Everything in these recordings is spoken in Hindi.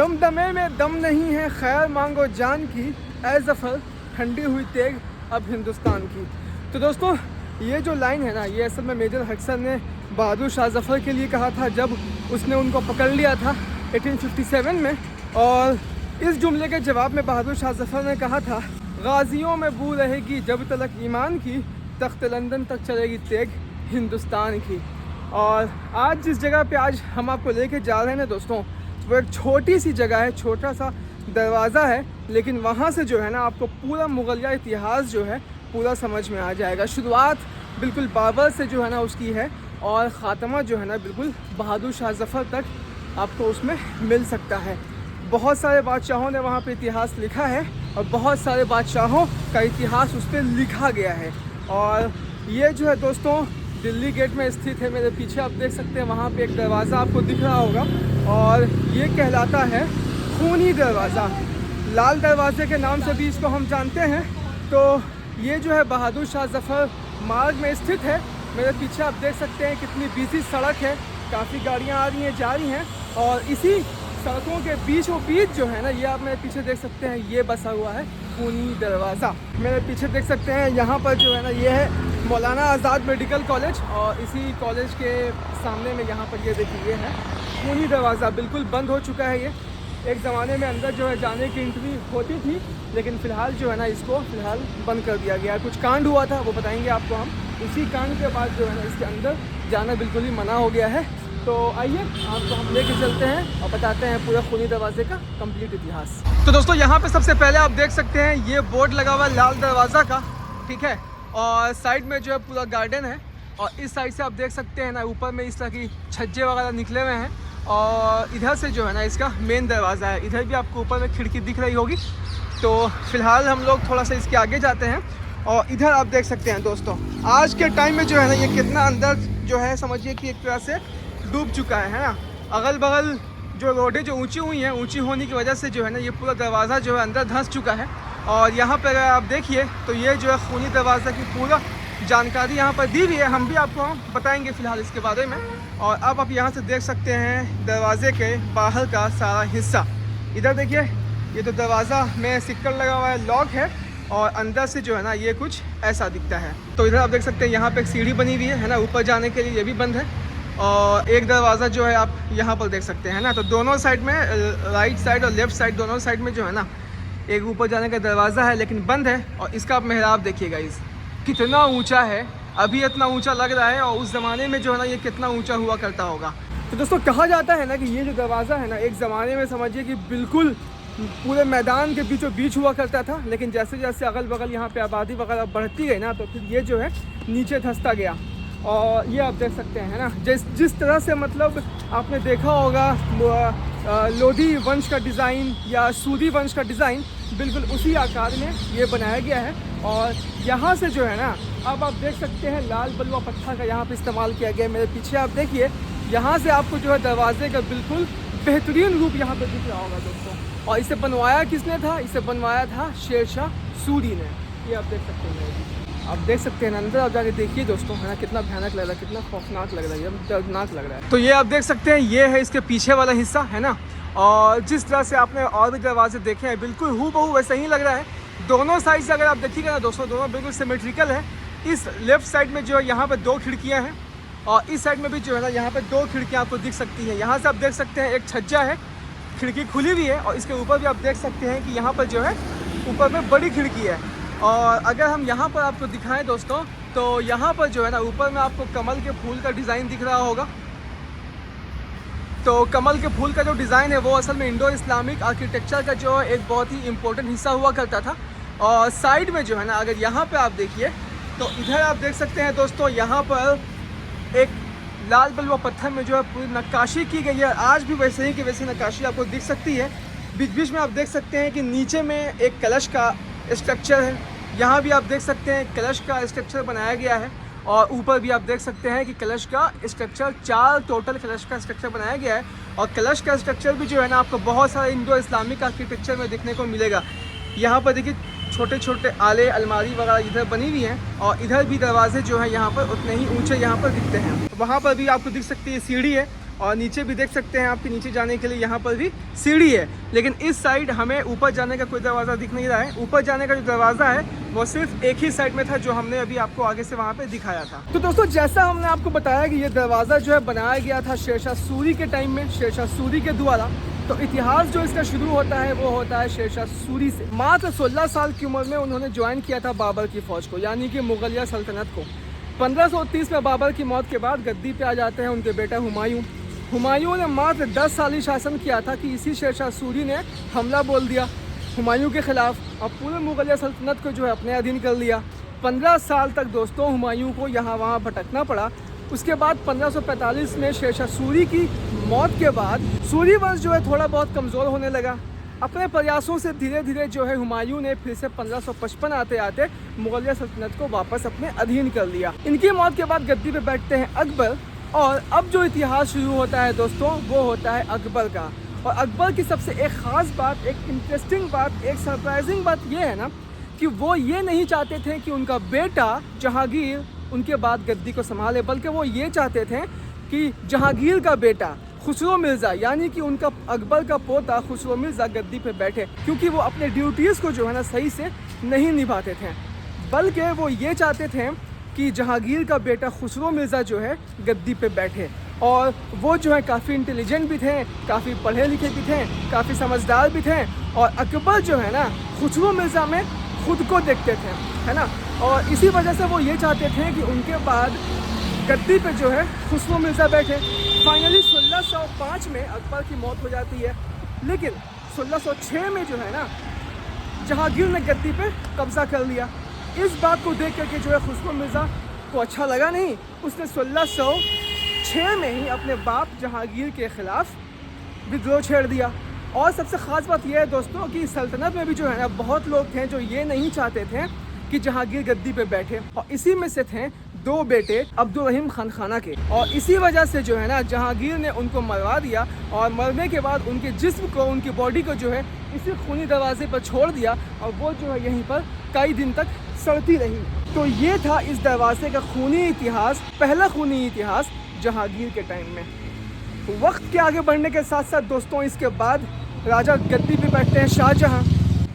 दमदमे में दम नहीं है, खैर मांगो जान की, ए ज़फ़र ठंडी हुई तेग अब हिंदुस्तान की। तो दोस्तों ये जो लाइन है ना, ये असल में मेजर हडसन ने बहादुर शाह ज़फ़र के लिए कहा था जब उसने उनको पकड़ लिया था 1857 में। और इस जुमले के जवाब में बहादुर शाह ज़फ़र ने कहा था, गाजियों में बू रहेगी जब तलक ईमान की, तख्त लंदन तक चलेगी तेग हिंदुस्तान की। और आज जिस जगह पे आज हम आपको लेके जा रहे हैं ना दोस्तों, वो एक छोटी सी जगह है, छोटा सा दरवाज़ा है, लेकिन वहाँ से जो है ना आपको पूरा मुग़लिया इतिहास जो है पूरा समझ में आ जाएगा। शुरुआत बिल्कुल बाबर से जो है ना उसकी है, और ख़ात्मा जो है ना बिल्कुल बहादुर शाह ज़फ़र तक आपको उसमें मिल सकता है। बहुत सारे बादशाहों ने वहाँ पे इतिहास लिखा है, और बहुत सारे बादशाहों का इतिहास उस पर लिखा गया है। और ये जो है दोस्तों दिल्ली गेट में स्थित है, मेरे पीछे आप देख सकते हैं, वहाँ पे एक दरवाज़ा आपको दिख रहा होगा, और ये कहलाता है खूनी दरवाज़ा। लाल दरवाज़े के नाम से भी इसको हम जानते हैं। तो ये जो है बहादुर शाह ज़फ़र मार्ग में स्थित है। मेरे पीछे आप देख सकते हैं कितनी बिजी सड़क है, काफ़ी गाड़ियाँ आ रही हैं जा रही हैं, और इसी सड़कों के बीचों बीच जो है ना, ये आप मेरे पीछे देख सकते हैं, ये बसा हुआ है खूनी दरवाज़ा। मेरे पीछे देख सकते हैं यहाँ पर जो है ना, ये है मौलाना आज़ाद मेडिकल कॉलेज, और इसी कॉलेज के सामने में यहाँ पर ये देखिए ये है खूनी दरवाज़ा। बिल्कुल बंद हो चुका है ये। एक ज़माने में अंदर जो है जाने की एंट्री होती थी, लेकिन फ़िलहाल जो है ना इसको फ़िलहाल बंद कर दिया गया है। कुछ कांड हुआ था, वो बताएंगे आपको हम। उसी कांड के बाद जो है ना इसके अंदर जाना बिल्कुल ही मना हो गया है। तो आइए आपको हम लेके चलते हैं और बताते हैं पूरा खूनी दरवाजे का कंप्लीट इतिहास। तो दोस्तों यहाँ पे सबसे पहले आप देख सकते हैं ये बोर्ड लगा हुआ है लाल दरवाज़ा का, ठीक है। और साइड में जो है पूरा गार्डन है, और इस साइड से आप देख सकते हैं ना ऊपर में इस तरह की छज्जे वगैरह निकले हुए हैं, और इधर से जो है ना इसका मेन दरवाज़ा है। इधर भी आपको ऊपर में खिड़की दिख रही होगी। तो फ़िलहाल हम लोग थोड़ा सा इसके आगे जाते हैं, और इधर आप देख सकते हैं दोस्तों आज के टाइम में जो है ना ये कितना अंदर जो है समझिए कि एक तरह से डूब चुका है ना। अगल बगल जो रोडें जो ऊंची हुई हैं, ऊंची होने की वजह से जो है ना ये पूरा दरवाज़ा जो है अंदर धंस चुका है। और यहाँ पर अगर आप देखिए तो ये जो है खूनी दरवाज़ा की पूरा जानकारी यहाँ पर दी हुई है, हम भी आपको बताएंगे फ़िलहाल इसके बारे में। और अब आप यहाँ से देख सकते हैं दरवाज़े के बाहर का सारा हिस्सा। इधर देखिए ये तो दरवाज़ा में सिक्कर लगा हुआ है, लॉक है, और अंदर से जो है ना ये कुछ ऐसा दिखता है। तो इधर आप देख सकते हैं यहाँ पे एक सीढ़ी बनी हुई है ना ऊपर जाने के लिए, ये भी बंद है। और एक दरवाज़ा जो है आप यहाँ पर देख सकते हैं ना, तो दोनों साइड में राइट साइड और लेफ़्ट साइड दोनों साइड में जो है ना एक ऊपर जाने का दरवाज़ा है, लेकिन बंद है। और इसका आप मेहराब देखिएगा इस कितना ऊंचा है, अभी इतना ऊंचा लग रहा है, और उस ज़माने में जो है ना ये कितना ऊंचा हुआ करता होगा। तो दोस्तों कहा जाता है ना कि ये जो दरवाज़ा है ना एक ज़माने में समझिए कि बिल्कुल पूरे मैदान के बीचों बीच हुआ करता था, लेकिन जैसे जैसे अगल बगल यहाँ पे आबादी वगैरह बढ़ती गई ना, तो फिर ये जो है नीचे धंसता गया। और ये आप देख सकते हैं ना, जिस तरह से मतलब आपने देखा होगा लोधी वंश का डिज़ाइन या सूदी वंश का डिज़ाइन, बिल्कुल उसी आकार में ये बनाया गया है। और यहाँ से जो है ना अब आप देख सकते हैं लाल बलुआ पत्थर का यहाँ पे इस्तेमाल किया गया है। मेरे पीछे आप देखिए यहाँ से आपको जो है दरवाजे का बिल्कुल बेहतरीन रूप यहाँ पे दिख रहा होगा दोस्तों। और इसे बनवाया किसने था? इसे बनवाया था शेरशाह सूरी ने। ये आप देख सकते हैं, आप देख सकते हैं अंदर आप जाके देखिए दोस्तों, है ना कितना भयानक लग रहा है, कितना खौफनाक लग रहा है, एकदम दर्दनाक लग रहा है। तो ये आप देख सकते हैं ये है इसके पीछे वाला हिस्सा, है ना। और जिस तरह से आपने और भी दरवाजे देखे हैं बिल्कुल हूबहू वैसे ही लग रहा है। दोनों साइड से अगर आप देखिएगा ना दोस्तों, दोनों बिल्कुल सिमेट्रिकल है। इस लेफ्ट साइड में जो है यहाँ पर 2 खिड़कियाँ हैं, और इस साइड में भी जो है ना यहाँ पर 2 खिड़कियाँ आपको दिख सकती हैं। यहाँ से आप देख सकते हैं एक छज्जा है, खिड़की खुली हुई है, और इसके ऊपर भी आप देख सकते हैं कि यहाँ पर जो है ऊपर में बड़ी खिड़की है। और अगर हम यहाँ पर आपको दिखाएं दोस्तों, तो यहाँ पर जो है ना ऊपर में आपको कमल के फूल का डिज़ाइन दिख रहा होगा। तो कमल के फूल का जो डिज़ाइन है वो असल में इंडो इस्लामिक आर्किटेक्चर का जो एक बहुत ही इम्पोर्टेंट हिस्सा हुआ करता था। और साइड में जो है ना अगर यहाँ पे आप देखिए तो इधर आप देख सकते हैं दोस्तों, यहाँ पर एक लाल बलुआ पत्थर में जो है पूरी नक्काशी की गई है। आज भी वैसे ही की वैसी नक्काशी आपको दिख सकती है। बीच बीच में आप देख सकते हैं कि नीचे में एक कलश का स्ट्रक्चर है, यहाँ भी आप देख सकते हैं कलश का स्ट्रक्चर बनाया गया है। और ऊपर भी आप देख सकते हैं कि कलश का स्ट्रक्चर 4 टोटल कलश का स्ट्रक्चर बनाया गया है। और कलश का स्ट्रक्चर भी जो है ना आपको बहुत सारे इंडो इस्लामिक आर्किटेक्चर में देखने को मिलेगा। यहाँ पर देखिए छोटे छोटे आले अलमारी वगैरह इधर बनी हुई हैं, और इधर भी दरवाजे जो है यहाँ पर उतने ही ऊंचे यहाँ पर दिखते हैं। वहाँ पर भी आपको दिख सकती है सीढ़ी है, और नीचे भी देख सकते हैं आपके नीचे जाने के लिए यहाँ पर भी सीढ़ी है। लेकिन इस साइड हमें ऊपर जाने का कोई दरवाज़ा दिख नहीं रहा है। ऊपर जाने का जो दरवाज़ा है वो सिर्फ एक ही साइड में था जो हमने अभी आपको आगे से वहाँ पे दिखाया था। तो दोस्तों जैसा हमने आपको बताया कि ये दरवाज़ा जो है बनाया गया था शेरशाह सूरी के टाइम में, शेरशाह सूरी के द्वारा। तो इतिहास जो इसका शुरू होता है वो होता है शेरशाह सूरी से। मात्र 16 साल की उम्र में उन्होंने ज्वाइन किया था बाबर की फ़ौज को, यानी कि मुगलिया सल्तनत को। 1530 में बाबर की मौत के बाद गद्दी पे आ जाते हैं उनके बेटा हुमायूं। हुमायूं ने मात्र 10 साल ही शासन किया था कि इसी शेरशाह सूरी ने हमला बोल दिया हुमायूं के ख़िलाफ़ और पूरे मुगलिया सल्तनत को जो है अपने अधीन कर लिया। 15 साल तक दोस्तों हुमायूं को यहाँ वहाँ भटकना पड़ा। उसके बाद 1545 में शेरशाह सूरी की मौत के बाद सूरी वंश जो है थोड़ा बहुत कमज़ोर होने लगा। अपने प्रयासों से धीरे धीरे जो है हुमायूं ने फिर से 1555 आते आते मुगलिया सल्तनत को वापस अपने अधीन कर लिया। इनकी मौत के बाद गद्दी पे बैठते हैं अकबर और अब जो इतिहास शुरू होता है दोस्तों वो होता है अकबर का। और अकबर की सबसे एक ख़ास बात, एक इंटरेस्टिंग बात, एक सरप्राइजिंग बात ये है ना कि वो ये नहीं चाहते थे कि उनका बेटा जहांगीर उनके बाद गद्दी को संभाले, बल्कि वो ये चाहते थे कि जहांगीर का बेटा खुसरो मिर्ज़ा यानी कि उनका अकबर का पोता खुसरो मिर्ज़ा गद्दी पे बैठे, क्योंकि वो अपने ड्यूटीज़ को जो है ना सही से नहीं निभाते थे। बल्कि वो ये चाहते थे कि जहांगीर का बेटा खुसरो मिर्ज़ा जो है गद्दी पे बैठे। और वो जो है काफ़ी इंटेलिजेंट भी थे, काफ़ी पढ़े लिखे भी थे, काफ़ी समझदार भी थे। और अकबर जो है ना खुसरो मिर्ज़ा में खुद को देखते थे, है ना। और इसी वजह से वो ये चाहते थे कि उनके बाद गद्दी पे जो है खुसरो मिर्ज़ा बैठे। फाइनली 1605 में अकबर की मौत हो जाती है, लेकिन 1606 में जो है ना जहांगीर ने गद्दी पे कब्जा कर लिया। इस बात को देख करके जो है खुसरो मिर्ज़ा को अच्छा लगा नहीं। उसने 1606 में ही अपने बाप जहांगीर के ख़िलाफ़ विद्रोह छेड़ दिया। और सबसे ख़ास बात यह है दोस्तों कि सल्तनत में भी जो है ना बहुत लोग थे जो ये नहीं चाहते थे कि जहांगीर गद्दी पे बैठे, और इसी में से थे 2 बेटे अब्दुल रहीम खान खाना के। और इसी वजह से जो है ना जहांगीर ने उनको मरवा दिया और मरने के बाद उनके जिस्म को, उनकी बॉडी को जो है इसी खूनी दरवाजे पर छोड़ दिया और वो जो है यहीं पर कई दिन तक सड़ती रही। तो ये था इस दरवाजे का खूनी इतिहास, पहला खूनी इतिहास जहांगीर के टाइम में। वक्त के आगे बढ़ने के साथ साथ दोस्तों इसके बाद राजा गद्दी पे बैठते हैं शाहजहां।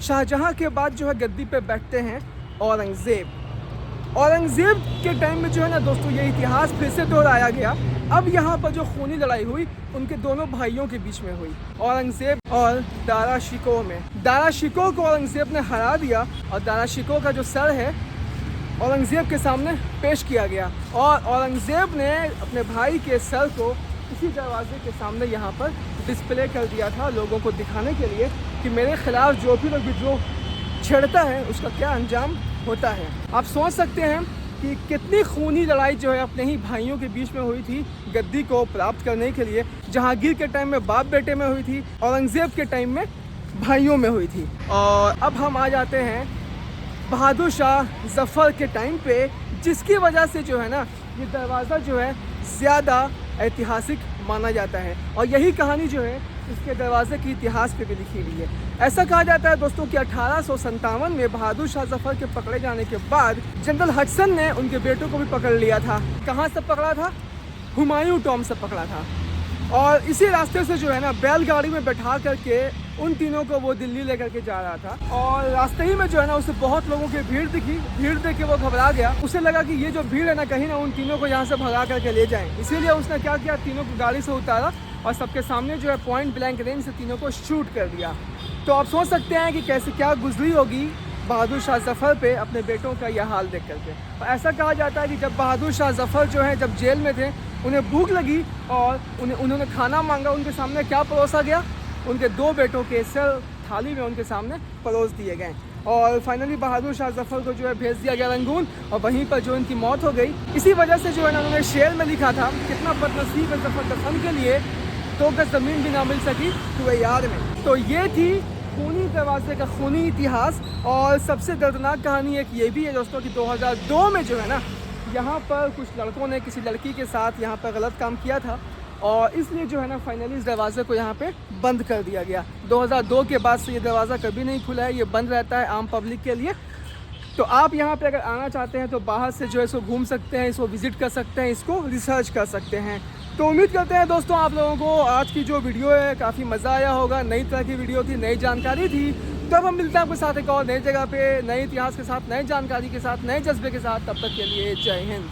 शाहजहां के बाद जो है गद्दी पे बैठते हैं औरंगज़ेब। औरंगज़ेब के टाइम में जो है ना दोस्तों ये इतिहास फिर से दोहराया गया। अब यहाँ पर जो खूनी लड़ाई हुई उनके दोनों भाइयों के बीच में हुई, औरंगज़ेब और दारा शिकोह में। दारा शिकोह को औरंगज़ेब ने हरा दिया और दारा शिकोह का जो सर है औरंगज़ेब के सामने पेश किया गया और औरंगज़ेब ने अपने भाई के सर को इसी दरवाजे के सामने यहाँ पर डिस्प्ले कर दिया था, लोगों को दिखाने के लिए कि मेरे ख़िलाफ़ जो भी लोग विद्रोह छेड़ता है उसका क्या अंजाम होता है। आप सोच सकते हैं कि कितनी खूनी लड़ाई जो है अपने ही भाइयों के बीच में हुई थी गद्दी को प्राप्त करने के लिए। जहांगीर के टाइम में बाप बेटे में हुई थी, औरंगज़ेब के टाइम में भाइयों में हुई थी। और अब हम आ जाते हैं बहादुर शाह ज़फ़र के टाइम पे, जिसकी वजह से जो है ना ये दरवाज़ा जो है ज़्यादा ऐतिहासिक माना जाता है। और यही कहानी जो है इसके दरवाजे के इतिहास पे भी लिखी हुई है। ऐसा कहा जाता है दोस्तों कि 1857 में बहादुर शाह ज़फ़र के पकड़े जाने के बाद जनरल हडसन ने उनके बेटों को भी पकड़ लिया था। कहाँ से पकड़ा था? हुमायूं टॉम से पकड़ा था। और इसी रास्ते से जो है ना बैलगाड़ी में बैठा करके उन तीनों को वो दिल्ली लेकर के जा रहा था। और रास्ते ही में जो है ना उसे बहुत लोगों की भीड़ दिखी। भीड़ देख के वो घबरा गया। उसे लगा कि ये जो भीड़ है ना कहीं ना उन तीनों को यहाँ से भगा करके ले जाएं। इसीलिए उसने क्या किया, तीनों को गाड़ी से उतारा और सबके सामने जो है पॉइंट ब्लैंक रेंज से तीनों को शूट कर दिया। तो आप सोच सकते हैं कि कैसे क्या गुजरी होगी बहादुर शाह ज़फ़र पे अपने बेटों का यह हाल देख करके। और ऐसा कहा जाता है कि जब बहादुर शाह ज़फ़र जो है जब जेल में थे उन्हें भूख लगी और उन्होंने खाना मांगा। उनके सामने क्या परोसा गया? उनके 2 बेटों के सर थाली में उनके सामने परोस दिए गए। और फाइनली बहादुर शाह ज़फ़र को जो है भेज दिया गया रंगून और वहीं पर जो इनकी मौत हो गई। इसी वजह से जो है ना उन्होंने शेर में लिखा था, कितना बदनसीब है ज़फ़र दफन के लिए 2 गज ज़मीन भी ना मिल सकी कुएं यार में। तो ये थी खूनी दरवाजे का खूनी इतिहास। और सबसे दर्दनाक कहानी एक ये भी है दोस्तों कि 2002 में जो है ना यहाँ पर कुछ लड़कों ने किसी लड़की के साथ यहाँ पर गलत काम किया था और इसलिए जो है ना फाइनली इस दरवाज़े को यहाँ पे बंद कर दिया गया। 2002 के बाद से ये दरवाज़ा कभी नहीं खुला है, ये बंद रहता है आम पब्लिक के लिए। तो आप यहाँ पे अगर आना चाहते हैं तो बाहर से जो है इसको घूम सकते हैं, इसको विज़िट कर सकते हैं, इसको रिसर्च कर सकते हैं। तो उम्मीद करते हैं दोस्तों आप लोगों को आज की जो वीडियो है काफ़ी मज़ा आया होगा। नई तरह की वीडियो थी, नई जानकारी थी। तब हम मिलते हैं आपके साथ एक और नई जगह पे, नए इतिहास के साथ, नई जानकारी के साथ, नए जज्बे के साथ। तब तक के लिए जय हिंद।